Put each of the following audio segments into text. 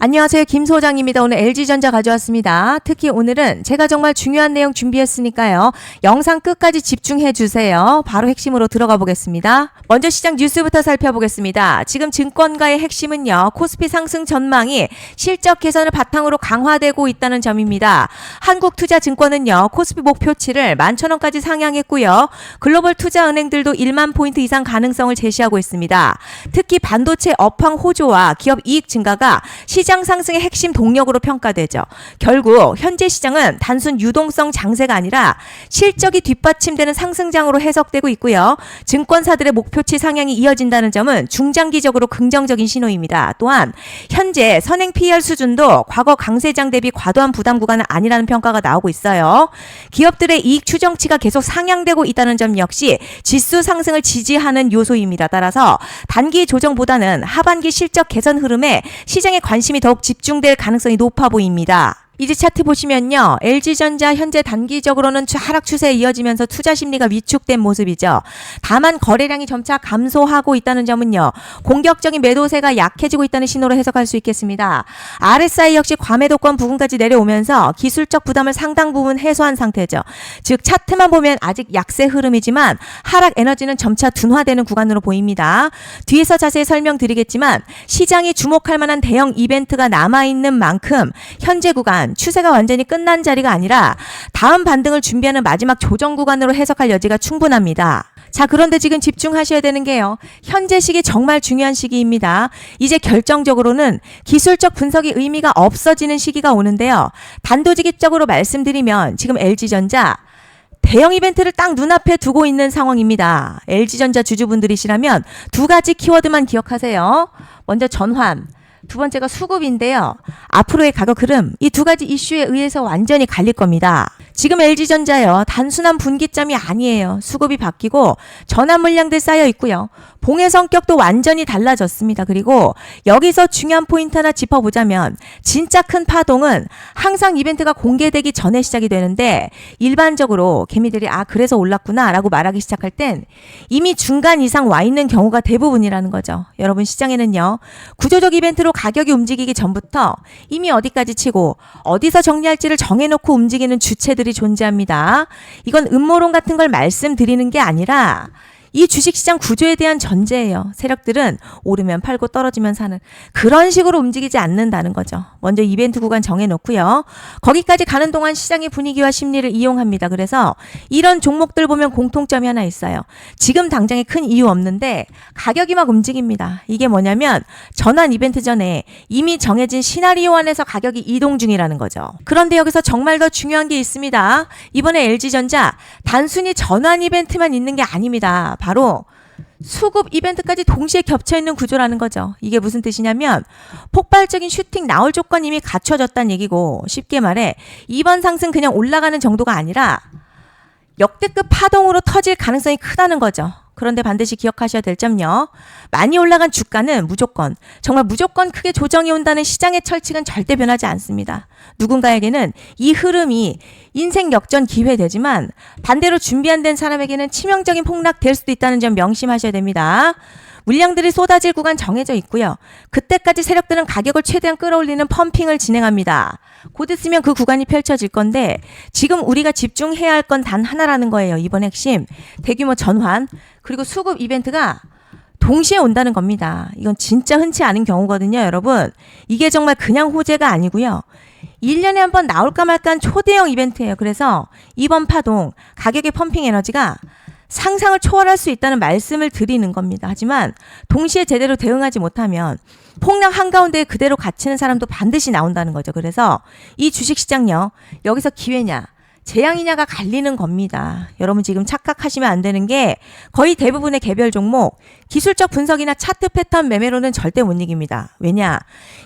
안녕하세요. 김 소장입니다. 오늘 LG전자 가져왔습니다. 특히 오늘은 제가 정말 중요한 내용 준비했으니까요. 영상 끝까지 집중해 주세요. 바로 핵심으로 들어가 보겠습니다. 먼저 시장 뉴스부터 살펴보겠습니다. 지금 증권가의 핵심은요. 코스피 상승 전망이 실적 개선을 바탕으로 강화되고 있다는 점입니다. 한국투자증권은요. 코스피 목표치를 11,000원까지 상향했고요. 글로벌 투자은행들도 1만 포인트 이상 가능성을 제시하고 있습니다. 특히 반도체 업황 호조와 기업 이익 증가가 시장 상승의 핵심 동력으로 평가되죠. 결국 현재 시장은 단순 유동성 장세가 아니라 실적이 뒷받침되는 상승장으로 해석되고 있고요. 증권사들의 목표치 상향이 이어진다는 점은 중장기적으로 긍정적인 신호입니다. 또한 현재 선행 PER 수준도 과거 강세장 대비 과도한 부담 구간은 아니라는 평가가 나오고 있어요. 기업들의 이익 추정치가 계속 상향되고 있다는 점 역시 지수 상승을 지지하는 요소입니다. 따라서 단기 조정보다는 하반기 실적 개선 흐름에 시장의 관심이 더욱 집중될 가능성이 높아 보입니다. 이제 차트 보시면요. LG전자 현재 단기적으로는 하락 추세에 이어지면서 투자 심리가 위축된 모습이죠. 다만 거래량이 점차 감소하고 있다는 점은요. 공격적인 매도세가 약해지고 있다는 신호로 해석할 수 있겠습니다. RSI 역시 과매도권 부근까지 내려오면서 기술적 부담을 상당 부분 해소한 상태죠. 즉 차트만 보면 아직 약세 흐름이지만 하락 에너지는 점차 둔화되는 구간으로 보입니다. 뒤에서 자세히 설명드리겠지만 시장이 주목할 만한 대형 이벤트가 남아있는 만큼 현재 구간 추세가 완전히 끝난 자리가 아니라 다음 반등을 준비하는 마지막 조정 구간으로 해석할 여지가 충분합니다. 자, 그런데 지금 집중하셔야 되는 게요. 현재 시기 정말 중요한 시기입니다. 이제 결정적으로는 기술적 분석이 의미가 없어지는 시기가 오는데요. 단도직입적으로 말씀드리면 지금 LG전자 대형 이벤트를 딱 눈앞에 두고 있는 상황입니다. LG전자 주주분들이시라면 두 가지 키워드만 기억하세요. 먼저 전환. 두 번째가 수급인데요. 앞으로의 가격 흐름, 이 두 가지 이슈에 의해서 완전히 갈릴 겁니다. 지금 LG전자요. 단순한 분기점이 아니에요. 수급이 바뀌고 전환 물량들 쌓여 있고요. 봉의 성격도 완전히 달라졌습니다. 그리고 여기서 중요한 포인트 하나 짚어보자면 진짜 큰 파동은 항상 이벤트가 공개되기 전에 시작이 되는데 일반적으로 개미들이 그래서 올랐구나 라고 말하기 시작할 땐 이미 중간 이상 와 있는 경우가 대부분이라는 거죠. 여러분 시장에는요. 구조적 이벤트로 가격이 움직이기 전부터 이미 어디까지 치고 어디서 정리할지를 정해놓고 움직이는 주체들이 존재합니다. 이건 음모론 같은 걸 말씀드리는 게 아니라 이 주식시장 구조에 대한 전제예요. 세력들은 오르면 팔고 떨어지면 사는 그런 식으로 움직이지 않는다는 거죠. 먼저 이벤트 구간 정해놓고요. 거기까지 가는 동안 시장의 분위기와 심리를 이용합니다. 그래서 이런 종목들 보면 공통점이 하나 있어요. 지금 당장에 큰 이유 없는데 가격이 막 움직입니다. 이게 뭐냐면 전환 이벤트 전에 이미 정해진 시나리오 안에서 가격이 이동 중이라는 거죠. 그런데 여기서 정말 더 중요한 게 있습니다. 이번에 LG전자 단순히 전환 이벤트만 있는 게 아닙니다. 바로 수급 이벤트까지 동시에 겹쳐있는 구조라는 거죠. 이게 무슨 뜻이냐면 폭발적인 슈팅 나올 조건이 이미 갖춰졌다는 얘기고 쉽게 말해 이번 상승 그냥 올라가는 정도가 아니라 역대급 파동으로 터질 가능성이 크다는 거죠. 그런데 반드시 기억하셔야 될 점요. 많이 올라간 주가는 정말 무조건 크게 조정이 온다는 시장의 철칙은 절대 변하지 않습니다. 누군가에게는 이 흐름이 인생 역전 기회 되지만 반대로 준비 안 된 사람에게는 치명적인 폭락 될 수도 있다는 점 명심하셔야 됩니다. 물량들이 쏟아질 구간 정해져 있고요. 그때까지 세력들은 가격을 최대한 끌어올리는 펌핑을 진행합니다. 곧 있으면 그 구간이 펼쳐질 건데 지금 우리가 집중해야 할 건 단 하나라는 거예요. 이번 핵심 대규모 전환 그리고 수급 이벤트가 동시에 온다는 겁니다. 이건 진짜 흔치 않은 경우거든요. 여러분 이게 정말 그냥 호재가 아니고요. 1년에 한 번 나올까 말까한 초대형 이벤트예요. 그래서 이번 파동 가격의 펌핑 에너지가 상상을 초월할 수 있다는 말씀을 드리는 겁니다. 하지만 동시에 제대로 대응하지 못하면 폭락 한가운데 그대로 갇히는 사람도 반드시 나온다는 거죠. 그래서 이 주식시장요. 여기서 기회냐 재앙이냐가 갈리는 겁니다. 여러분 지금 착각하시면 안 되는 게 거의 대부분의 개별 종목 기술적 분석이나 차트 패턴 매매로는 절대 못 이깁니다. 왜냐?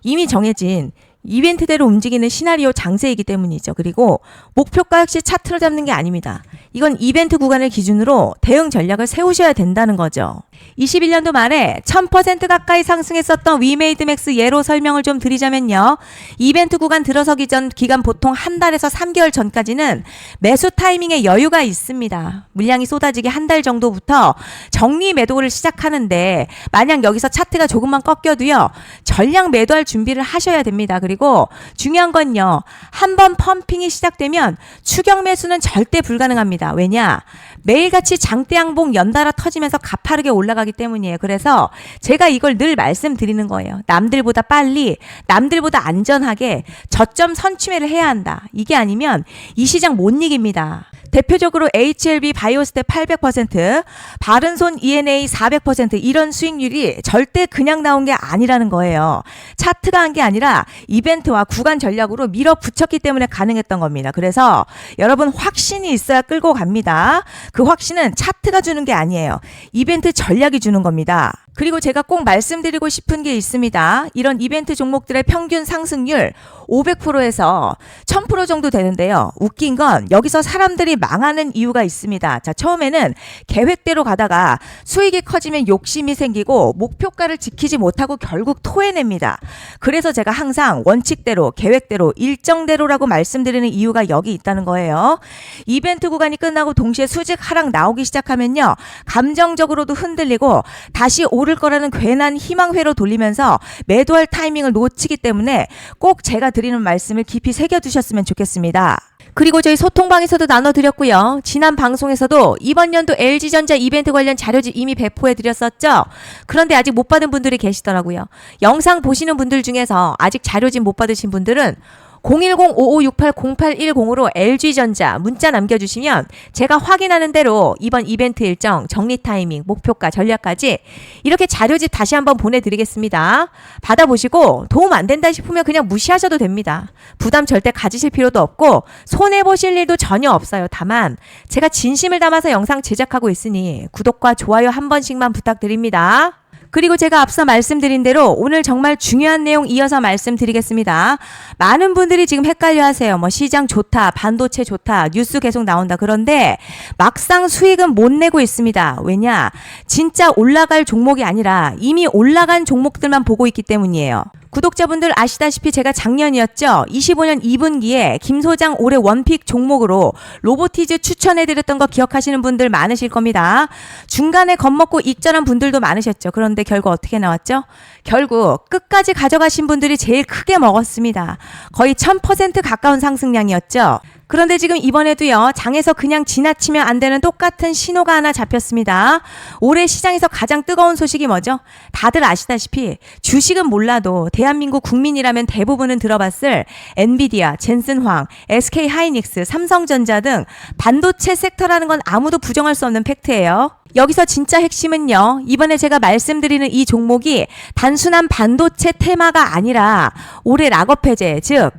이미 정해진 이벤트대로 움직이는 시나리오 장세이기 때문이죠. 그리고 목표가 역시 차트로 잡는 게 아닙니다. 이건 이벤트 구간을 기준으로 대응 전략을 세우셔야 된다는 거죠. 21년도 말에 1000% 가까이 상승했었던 위메이드맥스 예로 설명을 좀 드리자면요. 이벤트 구간 들어서기 전 기간 보통 한 달에서 3개월 전까지는 매수 타이밍에 여유가 있습니다. 물량이 쏟아지기 한 달 정도부터 정리 매도를 시작하는데 만약 여기서 차트가 조금만 꺾여도요. 전량 매도할 준비를 하셔야 됩니다. 그리고 중요한 건요. 한번 펌핑이 시작되면 추격 매수는 절대 불가능합니다. 왜냐? 매일같이 장대 양봉 연달아 터지면서 가파르게 올라가기 때문이에요. 그래서 제가 이걸 늘 말씀드리는 거예요. 남들보다 빨리, 남들보다 안전하게 저점 선취매를 해야 한다. 이게 아니면 이 시장 못 이깁니다. 대표적으로 HLB 바이오스텝 800%, 바른손 ENA 400% 이런 수익률이 절대 그냥 나온 게 아니라는 거예요. 차트가 한 게 아니라 이벤트와 구간 전략으로 밀어붙였기 때문에 가능했던 겁니다. 그래서 여러분 확신이 있어야 끌고 갑니다. 그 확신은 차트가 주는 게 아니에요. 이벤트 전략이 주는 겁니다. 그리고 제가 꼭 말씀드리고 싶은 게 있습니다. 이런 이벤트 종목들의 평균 상승률 500%에서 1000% 정도 되는데요. 웃긴 건 여기서 사람들이 망하는 이유가 있습니다. 자, 처음에는 계획대로 가다가 수익이 커지면 욕심이 생기고 목표가를 지키지 못하고 결국 토해냅니다. 그래서 제가 항상 원칙대로, 계획대로, 일정대로라고 말씀드리는 이유가 여기 있다는 거예요. 이벤트 구간이 끝나고 동시에 수직 하락 나오기 시작하면요. 감정적으로도 흔들리고 다시 오를 거라는 괜한 희망회로 돌리면서 매도할 타이밍을 놓치기 때문에 꼭 제가 드리는 말씀을 깊이 새겨두셨으면 좋겠습니다. 그리고 저희 소통방에서도 나눠드렸고요. 지난 방송에서도 이번 연도 LG전자 이벤트 관련 자료집 이미 배포해드렸었죠. 그런데 아직 못 받은 분들이 계시더라고요. 영상 보시는 분들 중에서 아직 자료집 못 받으신 분들은 010-5568-0810으로 LG전자 문자 남겨주시면 제가 확인하는 대로 이번 이벤트 일정, 정리 타이밍, 목표가, 전략까지 이렇게 자료집 다시 한번 보내드리겠습니다. 받아보시고 도움 안 된다 싶으면 그냥 무시하셔도 됩니다. 부담 절대 가지실 필요도 없고 손해보실 일도 전혀 없어요. 다만 제가 진심을 담아서 영상 제작하고 있으니 구독과 좋아요 한 번씩만 부탁드립니다. 그리고 제가 앞서 말씀드린 대로 오늘 정말 중요한 내용 이어서 말씀드리겠습니다. 많은 분들이 지금 헷갈려 하세요. 시장 좋다, 반도체 좋다, 뉴스 계속 나온다. 그런데 막상 수익은 못 내고 있습니다. 왜냐? 진짜 올라갈 종목이 아니라 이미 올라간 종목들만 보고 있기 때문이에요. 구독자분들 아시다시피 제가 작년이었죠. 25년 2분기에 김 소장 올해 원픽 종목으로 로보티즈 추천해드렸던 거 기억하시는 분들 많으실 겁니다. 중간에 겁먹고 익절한 분들도 많으셨죠. 그런데 결국 어떻게 나왔죠? 결국 끝까지 가져가신 분들이 제일 크게 먹었습니다. 거의 1000% 가까운 상승량이었죠. 그런데 지금 이번에도요. 장에서 그냥 지나치면 안 되는 똑같은 신호가 하나 잡혔습니다. 올해 시장에서 가장 뜨거운 소식이 뭐죠? 다들 아시다시피 주식은 몰라도 대한민국 국민이라면 대부분은 들어봤을 엔비디아, 젠슨황, SK하이닉스, 삼성전자 등 반도체 섹터라는 건 아무도 부정할 수 없는 팩트예요. 여기서 진짜 핵심은요. 이번에 제가 말씀드리는 이 종목이 단순한 반도체 테마가 아니라 올해 락업 해제, 즉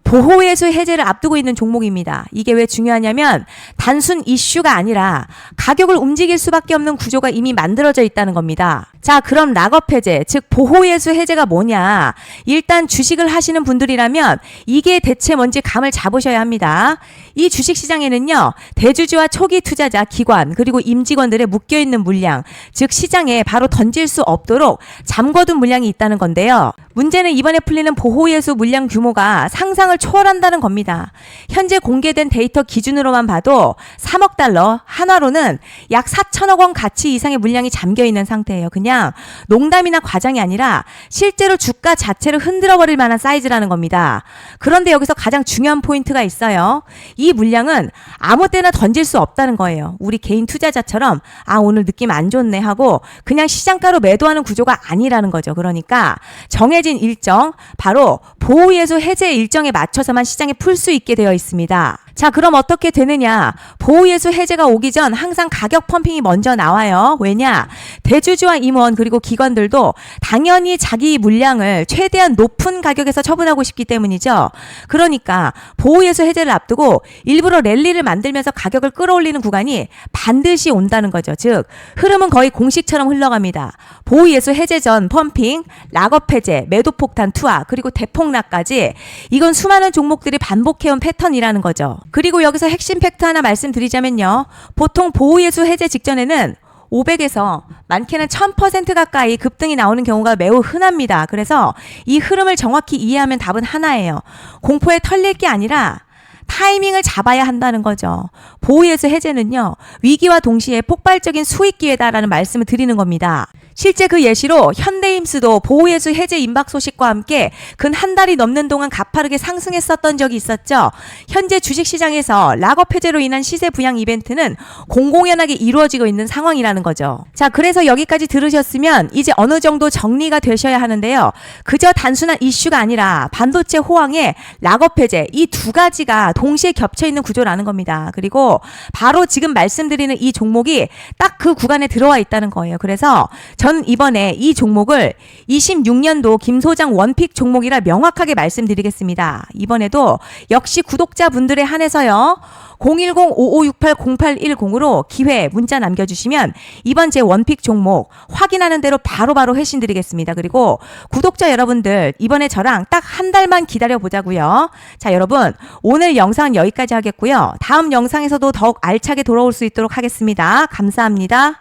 보호예수 해제를 앞두고 있는 종목입니다. 이게 왜 중요하냐면 단순 이슈가 아니라 가격을 움직일 수밖에 없는 구조가 이미 만들어져 있다는 겁니다. 자, 그럼 락업 해제, 즉 보호예수 해제가 뭐냐? 일단 주식을 하시는 분들이라면 이게 대체 뭔지 감을 잡으셔야 합니다. 이 주식시장에는요. 대주주와 초기 투자자, 기관, 그리고 임직원들의 묶여있는 물량, 즉 시장에 바로 던질 수 없도록 잠궈둔 물량이 있다는 건데요. 문제는 이번에 풀리는 보호예수 물량 규모가 상상을 초월한다는 겁니다. 현재 공개된 데이터 기준으로만 봐도 3억 달러, 한화로는 약 4천억 원 가치 이상의 물량이 잠겨있는 상태예요. 그냥 농담이나 과장이 아니라 실제로 주가 자체를 흔들어버릴 만한 사이즈라는 겁니다. 그런데 여기서 가장 중요한 포인트가 있어요. 이 물량은 아무 때나 던질 수 없다는 거예요. 우리 개인 투자자처럼 오늘 느낌 안 좋네 하고 그냥 시장가로 매도하는 구조가 아니라는 거죠. 그러니까 정해진 일정, 바로 보호예수 해제 일정에 맞춰서만 시장에 풀 수 있게 되어 있습니다. 자, 그럼 어떻게 되느냐? 보호예수 해제가 오기 전 항상 가격 펌핑이 먼저 나와요. 왜냐? 대주주와 임원 그리고 기관들도 당연히 자기 물량을 최대한 높은 가격에서 처분하고 싶기 때문이죠. 그러니까 보호예수 해제를 앞두고 일부러 랠리를 만들면서 가격을 끌어올리는 구간이 반드시 온다는 거죠. 즉, 흐름은 거의 공식처럼 흘러갑니다. 보호예수 해제 전 펌핑, 락업 해제, 매도 폭탄 투하, 그리고 대폭락까지 이건 수많은 종목들이 반복해온 패턴이라는 거죠. 그리고 여기서 핵심 팩트 하나 말씀드리자면요. 보통 보호예수 해제 직전에는 500에서 많게는 1000% 가까이 급등이 나오는 경우가 매우 흔합니다. 그래서 이 흐름을 정확히 이해하면 답은 하나예요. 공포에 털릴 게 아니라 타이밍을 잡아야 한다는 거죠. 보호예수 해제는요, 위기와 동시에 폭발적인 수익 기회다라는 말씀을 드리는 겁니다. 실제 그 예시로 현대임스도 보호예수 해제 임박 소식과 함께 근 한 달이 넘는 동안 가파르게 상승했었던 적이 있었죠. 현재 주식시장에서 락업 해제로 인한 시세 부양 이벤트는 공공연하게 이루어지고 있는 상황이라는 거죠. 자, 그래서 여기까지 들으셨으면 이제 어느 정도 정리가 되셔야 하는데요. 그저 단순한 이슈가 아니라 반도체 호황에 락업 해제 이 두 가지가 동시에 겹쳐 있는 구조라는 겁니다. 그리고 바로 지금 말씀드리는 이 종목이 딱 그 구간에 들어와 있다는 거예요. 그래서 전 이번에 이 종목을 26년도 김 소장 원픽 종목이라 명확하게 말씀드리겠습니다. 이번에도 역시 구독자분들에 한해서요. 010-5568-0810으로 기회 문자 남겨주시면 이번 제 원픽 종목 확인하는 대로 바로바로 회신 드리겠습니다. 그리고 구독자 여러분들 이번에 저랑 딱 한 달만 기다려보자고요. 자, 여러분 오늘 영상은 여기까지 하겠고요. 다음 영상에서도 더욱 알차게 돌아올 수 있도록 하겠습니다. 감사합니다.